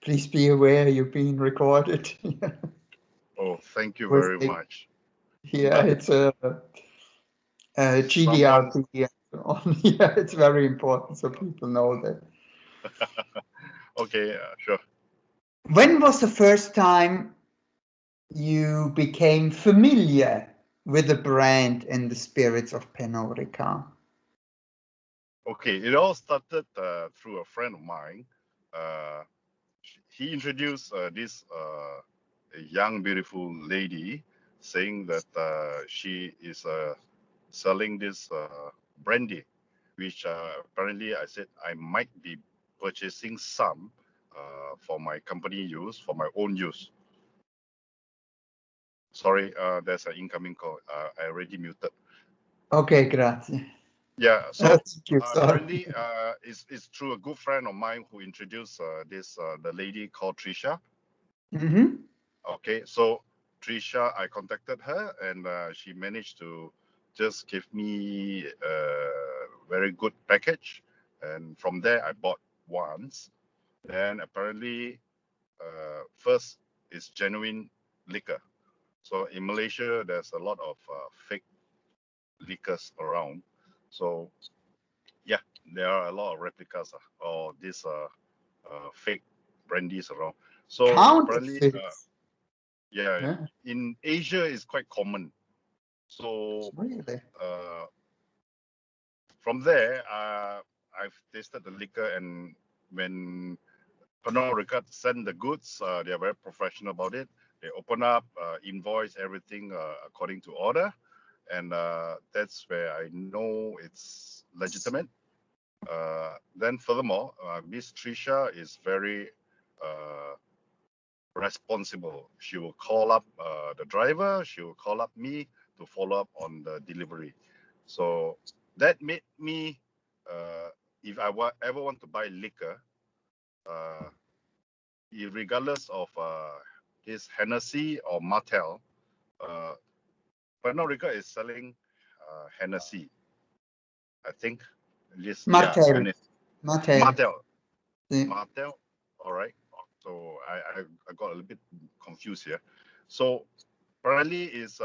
Please be aware you're being recorded. Oh, thank you Was very it- much. Yeah, But it's a someone, GDRP and so on. Yeah, it's very important so people know that. okay, sure. When was the first time you became familiar with the brand and the spirits of Pernod Ricard? Okay, it all started through a friend of mine. Uh, he introduced this young, beautiful lady, saying that she is selling this brandy, which apparently I said I might be purchasing some for my company use, for my own use. Sorry, there's an incoming call. I already muted. Okay, grazie. Yeah, so Thank you, sorry. apparently it's through a good friend of mine who introduced this the lady called Trisha. Mm-hmm. Okay, so Trisha, I contacted her and she managed to just give me a very good package, and from there I bought once. Then apparently, first is genuine liquor. So in Malaysia, there's a lot of fake liquors around. So yeah, there are a lot of replicas or these fake brandies around. So apparently, Counterfeits. yeah, Yeah, in Asia is quite common. So really. uh, from there, I've tasted the liquor, and when Pernod Ricard send the goods, they are very professional about it. They open up, invoice everything according to order, and that's where I know it's legitimate. Then furthermore, Miss Trisha is very uh, responsible. She will call up the driver. She will call up me to follow up on the delivery. So that made me, if I ever want to buy liquor, uh, regardless of his Hennessy or Martell, uh, Pernod Ricard is selling Hennessy. I think this, yeah, Martel. Hennessy. Martel. Martell. Yeah. Martell. All right. So I got a little bit confused here. So apparently is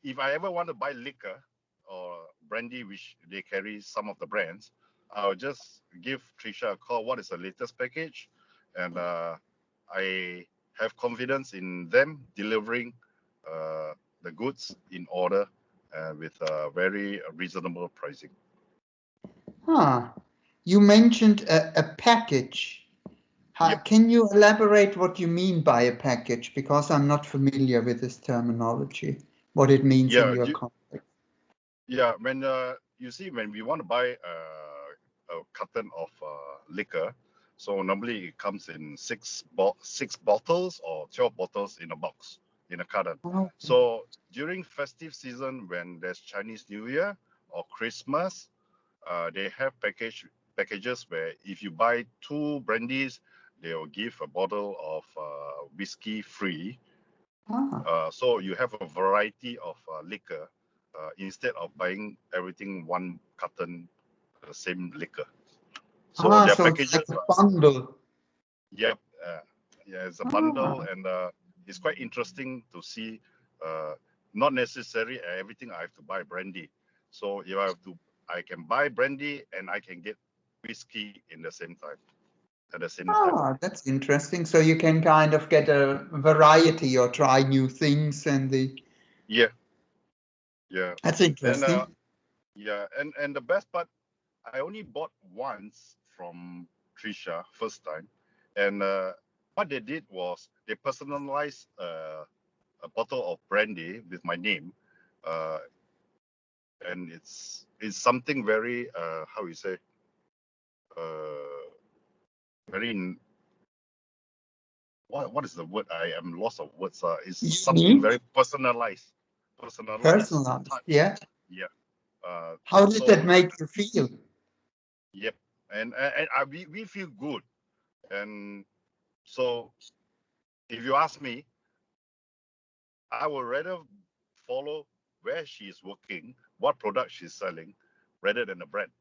if I ever want to buy liquor or brandy, which they carry some of the brands, I'll just give Trisha a call. What is the latest package? And I have confidence in them delivering the goods in order with very reasonable pricing. Ah, you mentioned a package. Yep. Can you elaborate what you mean by a package? Because I'm not familiar with this terminology, what it means in Yeah. your context. Yeah. When you see, when we want to buy a carton of liquor, so normally it comes in six bottles or 12 bottles in a box in a carton. Oh, So during festive season, when there's Chinese New Year or Christmas, they have packages where if you buy two brandies, they will give a bottle of whiskey free. ah, So you have a variety of liquor instead of buying everything one carton, the same liquor. So their so it's like packages a are, bundle. yep, yeah, it's a bundle, Ah, and it's quite interesting to see. Uh, Not necessary everything I have to buy brandy. So if I can buy brandy and I can get whiskey in the same time at the same time. that's interesting. So you can kind of get a variety or try new things, and Yeah, yeah, that's and interesting. yeah, and the best part, I only bought once from Trisha first time, and what they did was they personalized a bottle of brandy with my name, uh, and it's something very how you say uh, very what is the word? I am lost of words. It's something Unique, very personalized personalized. touch. Yeah. Yeah. How did that So make you feel? yep, and we feel good, and so if you ask me, I would rather follow where she is working, what product she's selling, rather than the brand.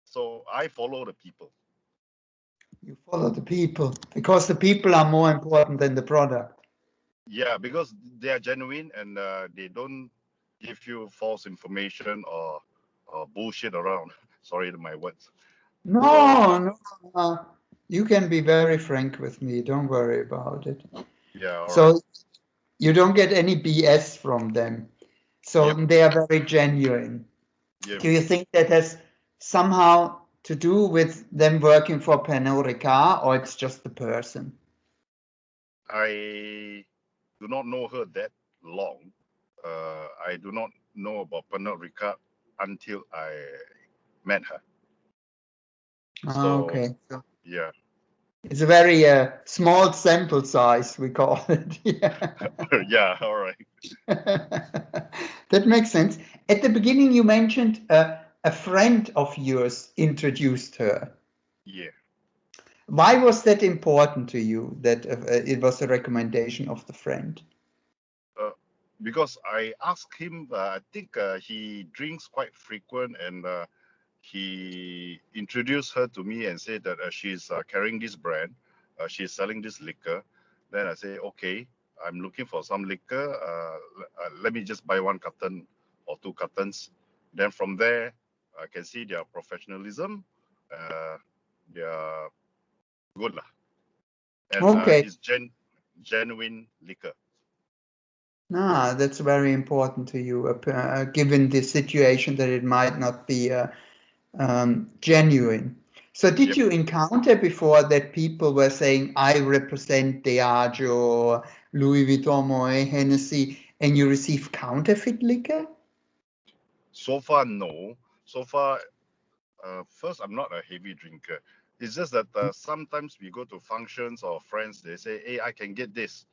So I follow the people. You follow the people because the people are more important than the product. Yeah, because they are genuine and they don't give you false information or bullshit around. Sorry to my words. So No, no, you can be very frank with me. Don't worry about it. yeah, all right. So you don't get any BS from them. So Yep, they are very genuine. yep. Do you think that has somehow to do with them working for Pernod Ricard, or it's just the person? I do not know her that long. I do not know about Pernod Ricard until I met her. So Okay. So yeah, it's a very small sample size, we call it. Yeah. yeah, all right. That makes sense. At the beginning, you mentioned a friend of yours introduced her. Yeah. Why was that important to you that it was a recommendation of the friend? Uh, because I asked him, I think he drinks quite frequent, and he introduced her to me and said that she's carrying this brand, she's selling this liquor. Then I say, okay, I'm looking for some liquor. Let me just buy one carton or two cartons. Then from there, I can see their professionalism. They are good lah, and Okay. it's genuine liquor. Ah, that's very important to you, given the situation that it might not be genuine. So, did Yep. you encounter before that people were saying, I represent Diageo, Louis Vuitton, Moet Hennessy, and you receive counterfeit liquor? So far, no. So far, first, I'm not a heavy drinker. It's just that sometimes we go to functions or friends, they say, hey, I can get this.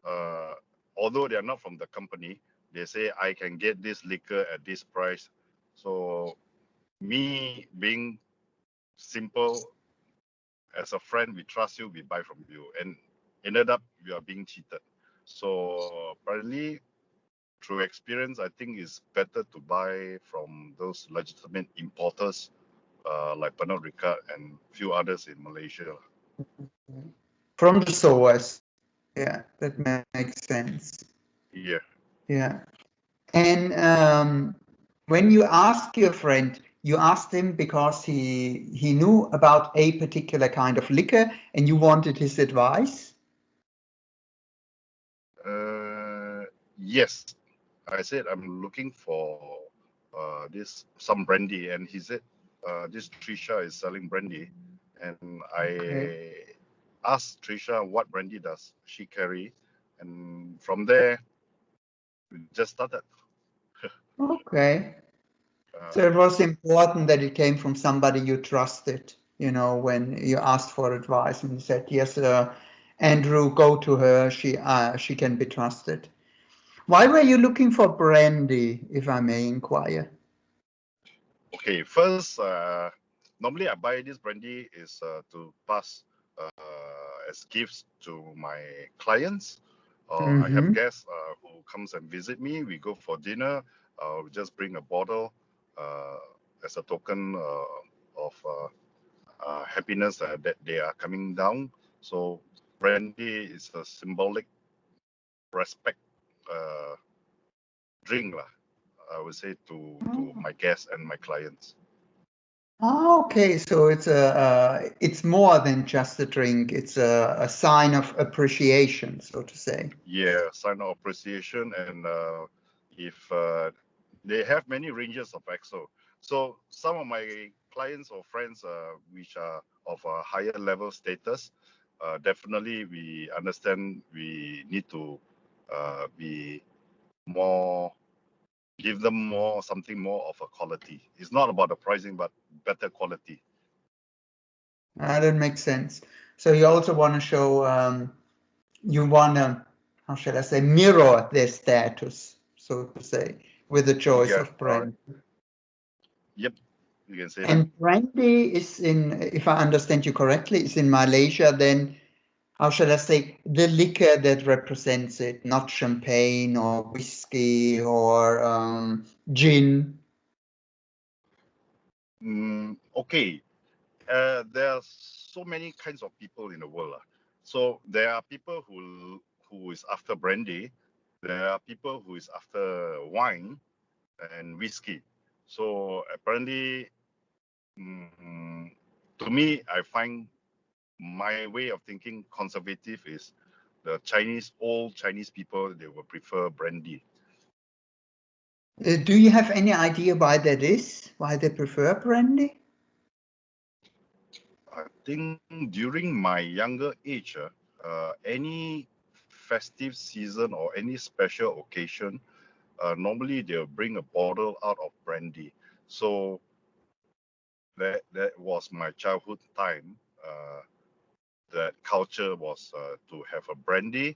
Uh, Although they are not from the company, they say, I can get this liquor at this price. So, me being simple, as a friend, we trust you, we buy from you. And ended up, we are being cheated. So, apparently, through experience, I think it's better to buy from those legitimate importers like Pernod Ricard and few others in Malaysia. From the source. Yeah, that makes sense. Yeah. Yeah. And when you ask your friend, you asked him because he knew about a particular kind of liquor and you wanted his advice? Yes, I said I'm looking for this some brandy, and he said this Trisha is selling brandy, and Okay. I asked Trisha what brandy does she carry, and from there we just started. Okay. So Uh, it was important that it came from somebody you trusted, when you asked for advice and you said, yes, Andrew, go to her. She can be trusted. Why were you looking for brandy, if I may inquire? okay, first, normally I buy this brandy is to pass as gifts to my clients. I have Mm-hmm. guests who comes and visit me. We go for dinner. We just bring a bottle uh, as a token of happiness that they are coming down. So brandy is a symbolic respect uh, drink lah. I would say to my guests and my clients. Okay, so it's more than just a drink. It's a sign of appreciation, so to say. Yeah, sign of appreciation, and if they have many ranges of EXO. So some of my clients or friends, which are of a higher level status, definitely we understand we need to be more, give them more, something more of a quality. It's not about the pricing, but better quality. That makes sense. So you also want to show, you want to, how shall I say, mirror their status, so to say, with the choice Yeah, of all right. brand. Yep, you can say that. And brandy is in, if I understand you correctly, is in Malaysia, then how shall I say, the liquor that represents it, not champagne or whiskey or gin. Okay, there are so many kinds of people in the world. So there are people who is after brandy. There are people who is after wine and whiskey. So apparently, to me, I find my way of thinking conservative is the old Chinese people, they will prefer brandy. Do you have any idea why that is? Why they prefer brandy? I think during my younger age, any festive season or any special occasion, normally they'll bring a bottle out of brandy. So that was my childhood time. That culture was to have a brandy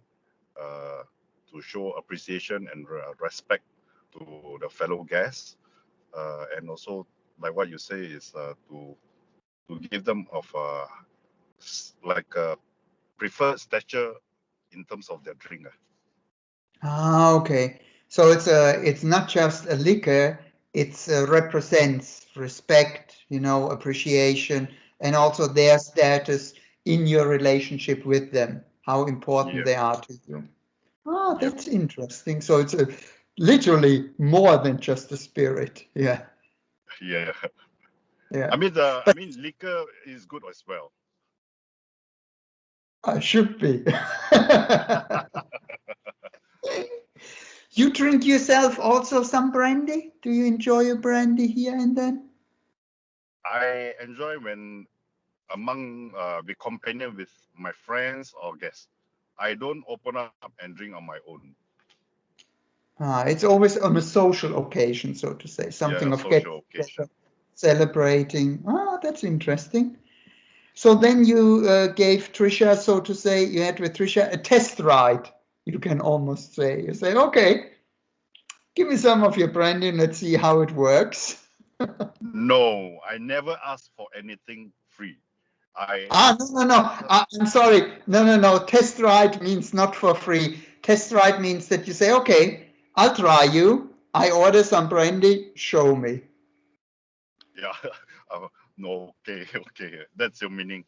to show appreciation and respect to the fellow guests, and also like what you say is to give them of like a preferred stature in terms of their drink. Ah, okay. So it's not just a liquor, it's represents respect, appreciation, and also their status in your relationship with them, how important Yeah, they are to you. Ah, yeah, that's interesting. So it's literally more than just a spirit. Yeah, yeah. yeah. I But mean, liquor is good as well. I should be. You drink yourself also some brandy? Do you enjoy a brandy here and then? I enjoy when among the companion with my friends or guests. I don't open up and drink on my own. Ah, it's always on a social occasion, so to say, Yeah, something a of getting social occasion. together, celebrating. Ah, that's interesting. So then you gave Trisha, so to say, you had with Trisha a test ride. You can almost say. You say, okay, give me some of your brandy and let's see how it works. No, I never ask for anything free. I Ah, no, no, no. after I'm sorry. No, no, no. Test ride means not for free. Test ride means that you say, okay, I'll try you. I order some brandy, show me. yeah. No, okay, okay. That's your meaning.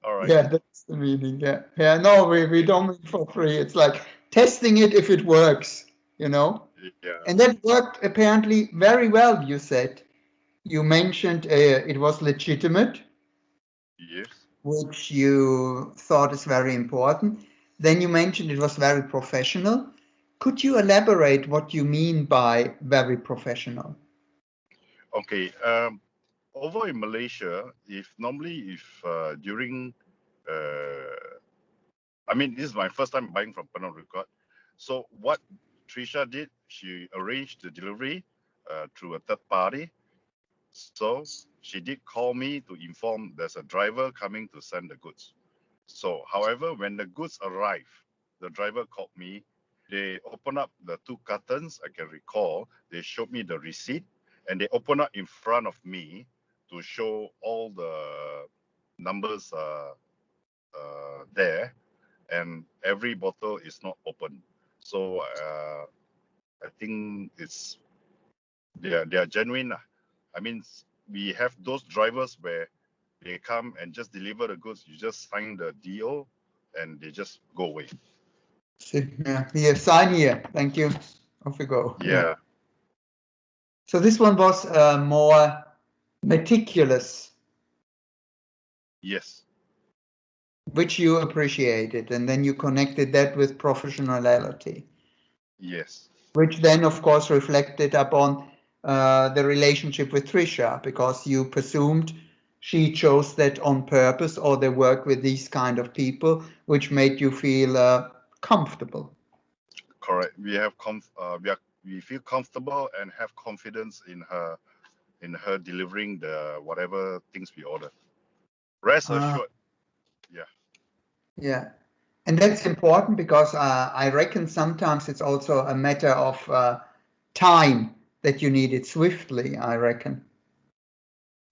All right. Yeah, that's the meaning. Yeah. Yeah. No, we Okay. don't mean for free. It's like testing it if it works, you know? Yeah. And that worked apparently very well, you said. You mentioned it was legitimate, Yes. which you thought is very important. Then you mentioned it was very professional. Could you elaborate what you mean by very professional? Okay. Over in Malaysia, if during, I mean, this is my first time buying from Pernod Ricard. So what Trisha did, she arranged the delivery through a third party. So she did call me to inform there's a driver coming to send the goods. So, however, when the goods arrive, the driver called me. They opened up the two cartons. I can recall. They showed me the receipt, and they opened up in front of me to show all the numbers there, and every bottle is not open. So I think they are genuine. I mean, we have those drivers where they come and just deliver the goods. You just sign the deal, and they just go away. See, yeah, here, sign here. Thank you. Off we go. Yeah. Yeah. So this one was more meticulous, Yes. which you appreciated, and then you connected that with professionality, Yes. which then, of course, reflected upon the relationship with Trisha, because you presumed she chose that on purpose, or they work with these kind of people, which made you feel comfortable. Correct. We feel comfortable and have confidence in her delivering the whatever things we order. Rest Ah, assured. Yeah. yeah. And that's important because I reckon sometimes it's also a matter of time that you need it swiftly, I reckon.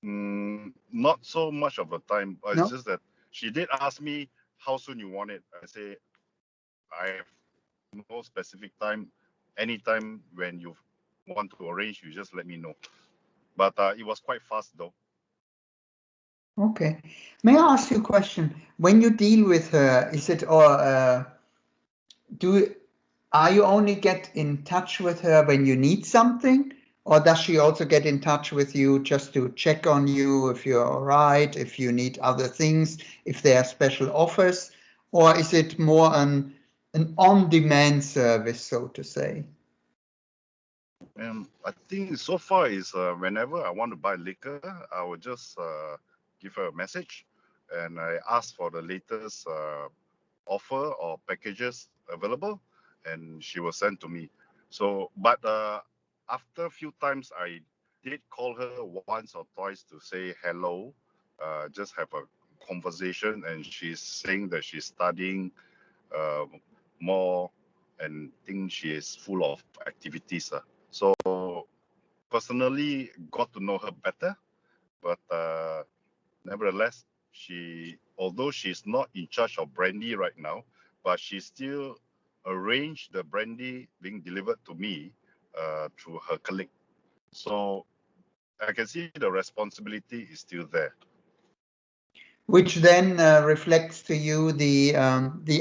Not so much of a time, but it's No? just that she did ask me how soon you want it. I say I have no specific time. Anytime when you want to arrange, you just let me know. But it was quite fast though. Okay. May I ask you a question? When you deal with her, is it or do are you only get in touch with her when you need something, or does she also get in touch with you just to check on you if you're all right, if you need other things, if there are special offers, or is it more an on-demand service, so to say? I think so far is whenever I want to buy liquor, I will just give her a message, and I ask for the latest offer or packages available, and she will send to me. So, but after a few times, I did call her once or twice to say hello, just have a conversation, and she's saying that she's studying uh, more and think she is full of activities. So personally got to know her better, but nevertheless, although she's not in charge of brandy right now, but she still arranged the brandy being delivered to me through her colleague. So I can see the responsibility is still there. Which then reflects to you the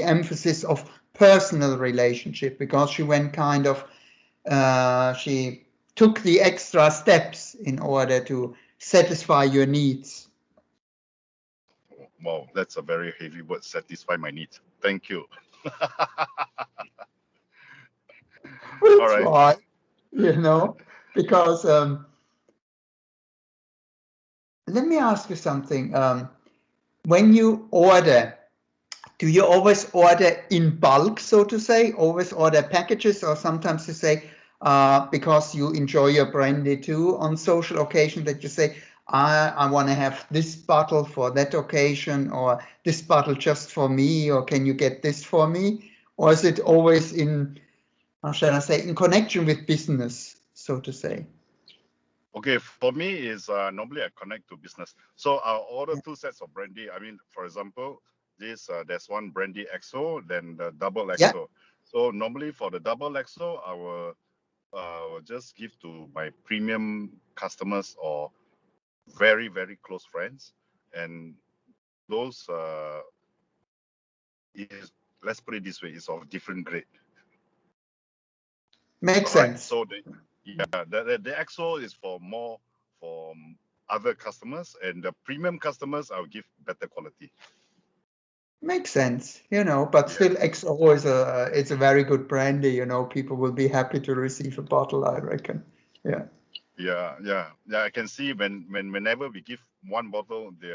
emphasis of personal relationship, because she went kind of she took the extra steps in order to satisfy your needs. Wow, that's a very heavy word, satisfy my needs. Thank you. All That's right. why, because let me ask you something. When you order, do you always order in bulk, so to say, always order packages, or sometimes you say, because you enjoy your brandy too on social occasion, that you say, I want to have this bottle for that occasion, or this bottle just for me, or can you get this for me? Or is it always in, how shall I say, in connection with business, so to say? Okay, for me is normally I connect to business. So I'll order two sets of brandy. I mean, for example, there's one brandy XO, then the double Yeah, XO. So normally for the double XO, I will just give to my premium customers or very, very close friends. And those is, let's put it this way, is of different grade. makes All right. sense. So the XO is for other customers, and the premium customers I'll give better quality. Makes sense, but Yeah, still XO is it's a very good brandy, people will be happy to receive a bottle, I reckon. Yeah. yeah. I can see whenever we give one bottle, they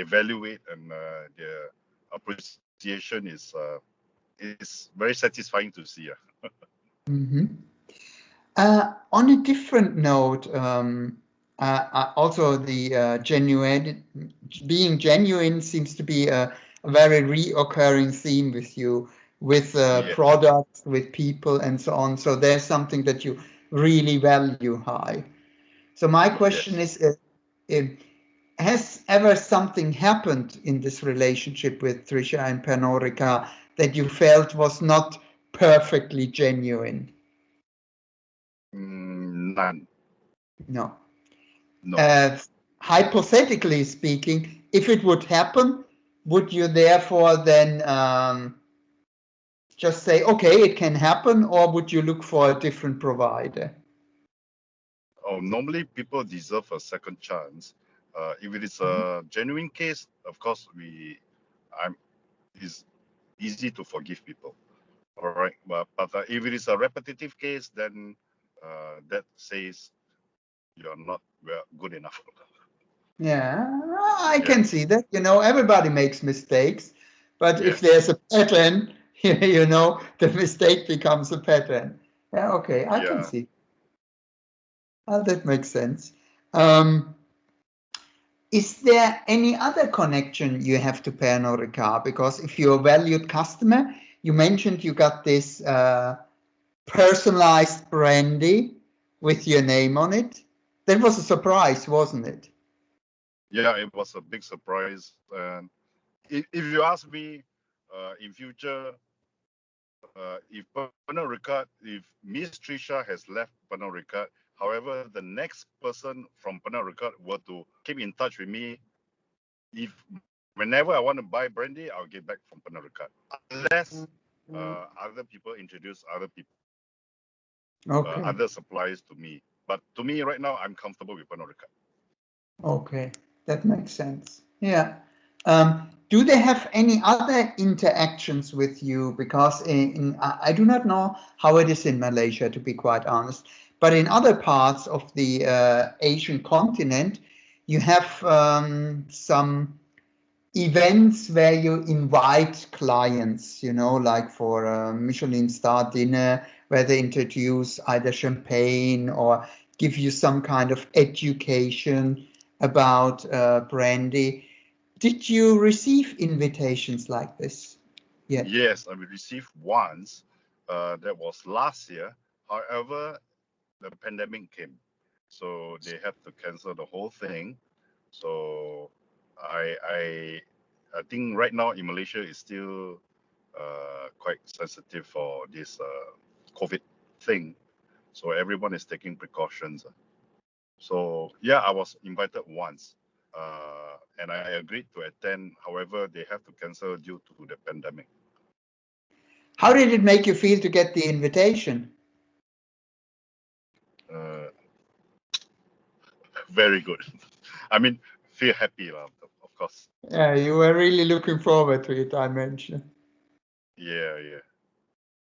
value it, and their appreciation is very satisfying to see. Hmm. On a different note, also the being genuine seems to be a very reoccurring theme with you, with Yeah, products, with people, and so on. So there's something that you really value high. So my question yes. is, uh, has ever something happened in this relationship with Trisha and Pernod Ricard that you felt was not perfectly genuine? None. No. No. Uh, Hypothetically speaking, if it would happen, would you therefore then just say, okay, it can happen, or would you look for a different provider? Oh, normally people deserve a second chance. If it is Mhm. a genuine case, of course, I'm it's easy to forgive people. All right, but if it is a repetitive case, then that says you're not well, good enough. Yeah, I Yeah, can see that. Everybody makes mistakes, but if yes, there's a pattern, the mistake becomes a pattern. Yeah, okay, I can yeah. see. That makes sense. Um, Is there any other connection you have to Pernod Ricard? Because if you're a valued customer, you mentioned you got this personalized brandy with your name on it. That was a surprise, wasn't it? Yeah, it was a big surprise. And if you ask me, in future, if Pernod Ricard, if Miss Trisha has left Pernod Ricard, However, the next person from Pernod Ricard were to keep in touch with me, if whenever I want to buy brandy, I'll get back from Pernod Ricard, unless other people introduce Okay. other suppliers to me. But to me, right now, I'm comfortable with Pernod Ricard. Okay, that makes sense. Yeah. Do they have any other interactions with you? Because I do not know how it is in Malaysia, to be quite honest. But in other parts of the Asian continent, you have some events where you invite clients, like for a Michelin star dinner, where they introduce either champagne or give you some kind of education about brandy. Did you receive invitations like this? Yes, I received once. That was last year. However, the pandemic came, so they had to cancel the whole thing. So I think right now in Malaysia is still quite sensitive for this COVID thing. So everyone is taking precautions. So yeah, I was invited once, and I agreed to attend. However, they have to cancel due to the pandemic. How did it make you feel to get the invitation? Uh, Very good. I mean, feel happy, of course. Yeah, you were really looking forward to it, I mentioned. Yeah.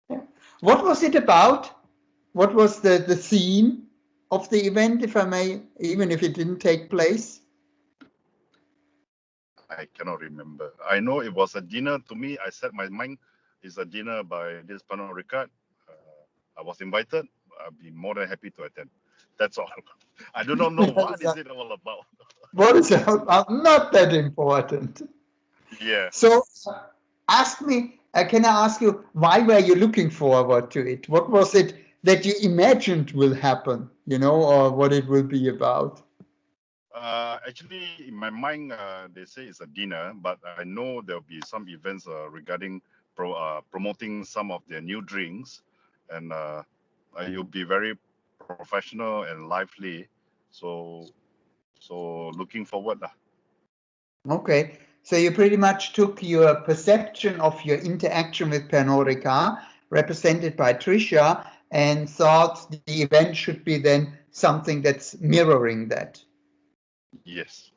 Yeah. What was it about? What was the theme of the event, if I may, even if it didn't take place? I cannot remember. I know it was a dinner. To me, I set my mind is a dinner by this Pernod Ricard. I was invited. I'd be more than happy to attend. That's all. I do not know what is it all about. What is it about? Not that important. Yeah. So ask me, can I ask you, why were you looking forward to it? What was it that you imagined will happen, or what it will be about? Actually, in my mind, they say it's a dinner, but I know there'll be some events regarding promoting some of their new drinks, and you'll be very professional and lively. So looking forward. Okay, so you pretty much took your perception of your interaction with Pernod Ricard, represented by Tricia, and thought the event should be then something that's mirroring that. Yes.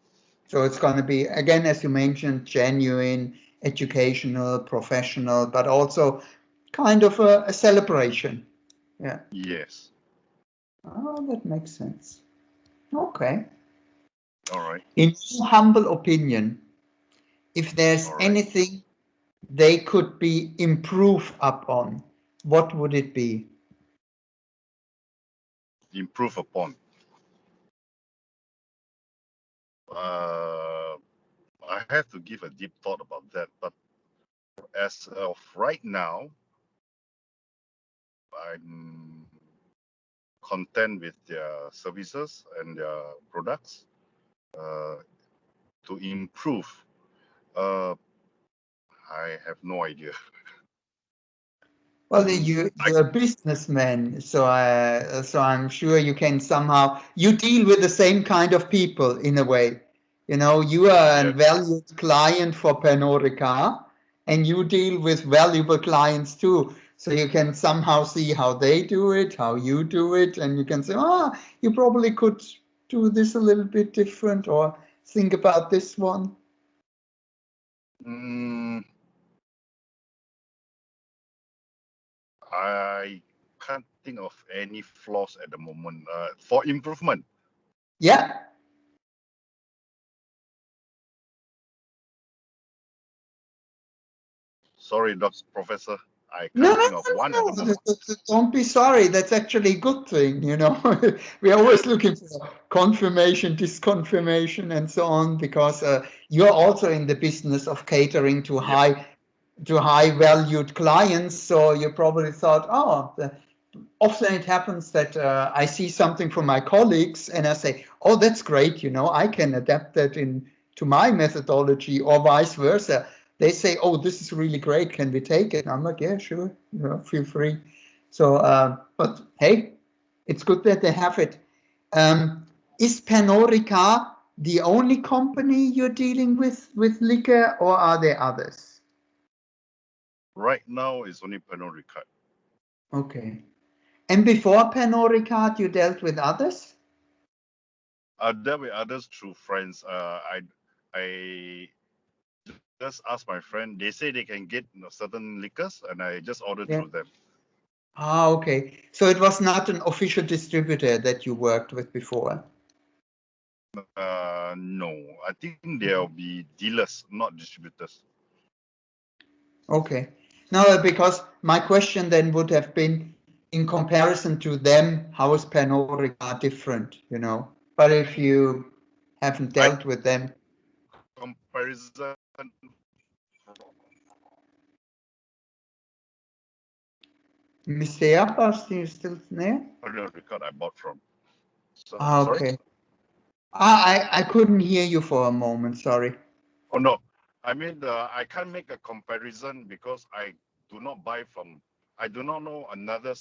So it's going to be, again, as you mentioned, genuine, educational, professional, but also kind of a celebration. Yeah. Yes. Oh, that makes sense. Okay. All right. In your humble opinion, if there's All right. anything they could be improved upon, what would it be? Improve upon. I have to give a deep thought about that, but as of right now, I'm content with their services and their products. To improve, uh, I have no idea. Well, you're a businessman, so I'm sure you can somehow you deal with the same kind of people in a way. You are a Yeah. valued client for Pernod Ricard, and you deal with valuable clients too. So you can somehow see how they do it, how you do it, and you can say, you probably could do this a little bit different, or think about this one. Mm, I can't think of any flaws at the moment. For improvement, Yeah. sorry, Dr. Professor, I No, can't no, think of one at no, the no. moment. Don't be sorry. That's actually a good thing, We're Yeah. always looking for confirmation, disconfirmation, and so on, because you're also in the business of catering to Yeah. high valued clients. So you probably thought, often it happens that I see something from my colleagues and I say, oh, that's great. I can adapt that to my methodology, or vice versa. They say, oh, this is really great. Can we take it? And I'm like, yeah, sure. Feel free. So, but hey, It's good that they have it. Is Pernod Ricard the only company you're dealing with liquor, or are there others? Right now, it's only Pernod Ricard. Okay. And before Pernod Ricard, you dealt with others? I dealt with others through friends. I just asked my friend. They say they can get certain liquors, and I just ordered Yeah. through them. Ah, okay. So it was not an official distributor that you worked with before? No, I think there'll be dealers, not distributors. Okay. No, because my question then would have been, in comparison to them, how is Pernod Ricard different, you know? But if you haven't dealt with them. Comparison. Mr. Yapas, do you still there? Pernod Ricard I bought from. So, Ah, sorry? okay. I couldn't hear you for a moment, sorry. Oh no, I mean I can't make a comparison because I do not buy from. I do not know another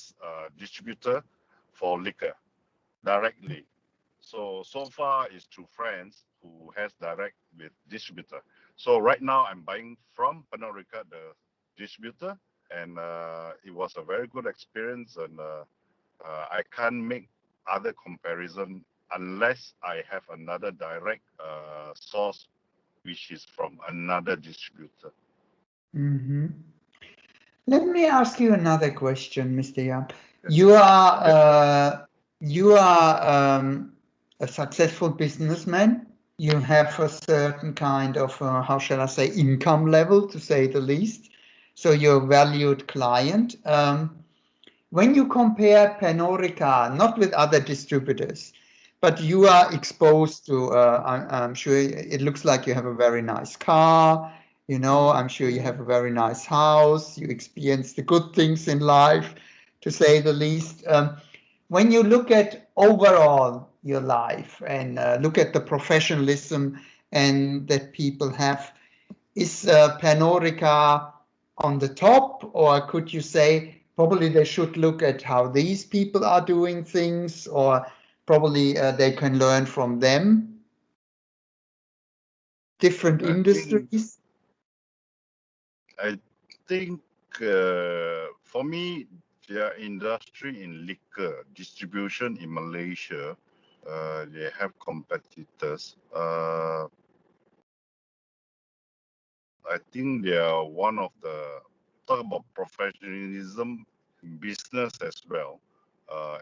distributor for liquor directly. So far it's through friends who has direct with distributor. So right now I'm buying from Pernod Ricard, the distributor, and it was a very good experience. And I can't make other comparison unless I have another direct source, which is from another distributor. Mm-hmm. Let me ask you another question, Mr. Yap. Yes. You are a successful businessman. You have a certain kind of, how shall I say, income level, to say the least. So you're a valued client. When you compare Pernod Ricard, not with other distributors, but you are exposed to, I'm sure it looks like you have a very nice car, you know, I'm sure you have a very nice house, you experience the good things in life, to say the least. When you look at overall your life and look at the professionalism and that people have, is Pernod Ricard on the top, or could you say probably they should look at how these people are doing things, or probably they can learn from them? Different industries? I think for me, their industry in liquor distribution in Malaysia, they have competitors. I think they are one of the, talk about professionalism, business as well,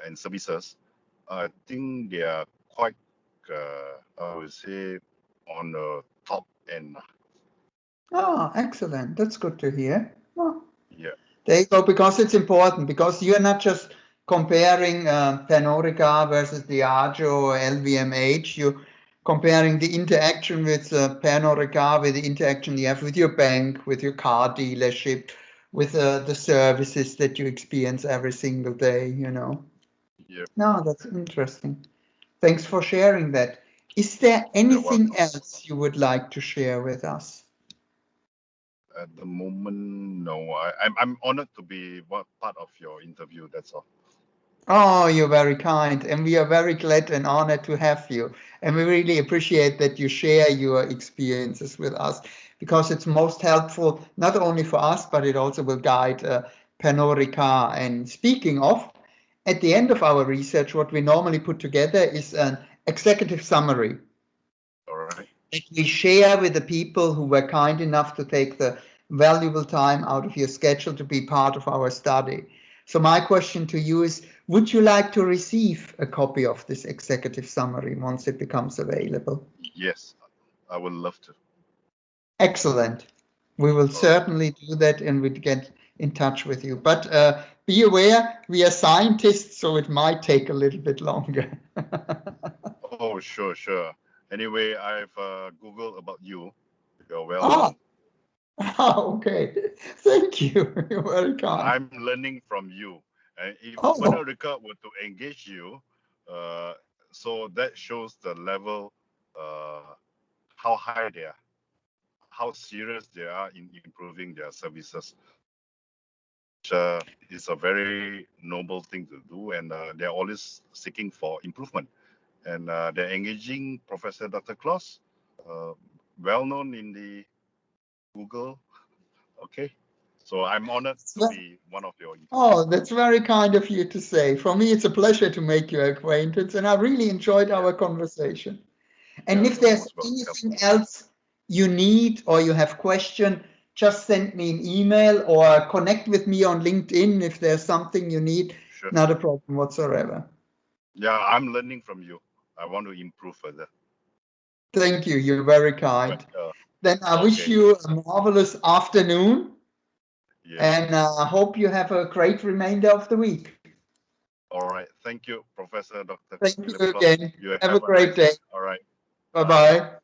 and services. I think they are quite, I would say, on the top end. Oh, excellent. That's good to hear. Well, Yeah. there you go, because it's important, because you're not just comparing Pernod Ricard versus Diageo or LVMH, you're comparing the interaction with Pernod Ricard with the interaction you have with your bank, with your car dealership, with the services that you experience every single day, you know. Yeah. No, that's interesting. Thanks for sharing that. Is there You're welcome. anything else you would like to share with us? At the moment, no. I'm honored to be one part of your interview. That's all. Oh, you're very kind, and we are very glad and honored to have you. And we really appreciate that you share your experiences with us, because it's most helpful, not only for us, but it also will guide Pernod Ricard. And speaking of, at the end of our research, what we normally put together is an executive summary All right. that we share with the people who were kind enough to take the valuable time out of your schedule to be part of our study. So my question to you is, would you like to receive a copy of this executive summary once it becomes available? Yes, I would love to. Excellent. We will All right. certainly do that, and we'll get in touch with you. But be aware, we are scientists, so it might take a little bit longer. Oh, sure, sure. Anyway, I've Googled about you. You're well Ah, known. okay. Thank you. You're very kind. I'm learning from you. And if Oh, Pernod Ricard were to engage you, uh, so that shows the level, how high they are, how serious they are in improving their services. is a very noble thing to do, and they're always seeking for improvement. And they're engaging Professor Dr. Claus, well known in the Google. Okay, so I'm honored to be one of your interviews. Oh, that's very kind of you to say. For me, it's a pleasure to make your acquaintance, and I really enjoyed our conversation. And if you're there's most welcome. anything else you need or you have question, just send me an email or connect with me on LinkedIn if there's something you need. Sure. Not a problem whatsoever. Yeah, I'm learning from you. I want to improve further. Thank you. You're very kind. But, Then I wish you a marvelous afternoon, yes. and I hope you have a great remainder of the week. All right. Thank you, Professor Dr. Thank Philip you Claus. again. You Have a great day. All right. Bye-bye.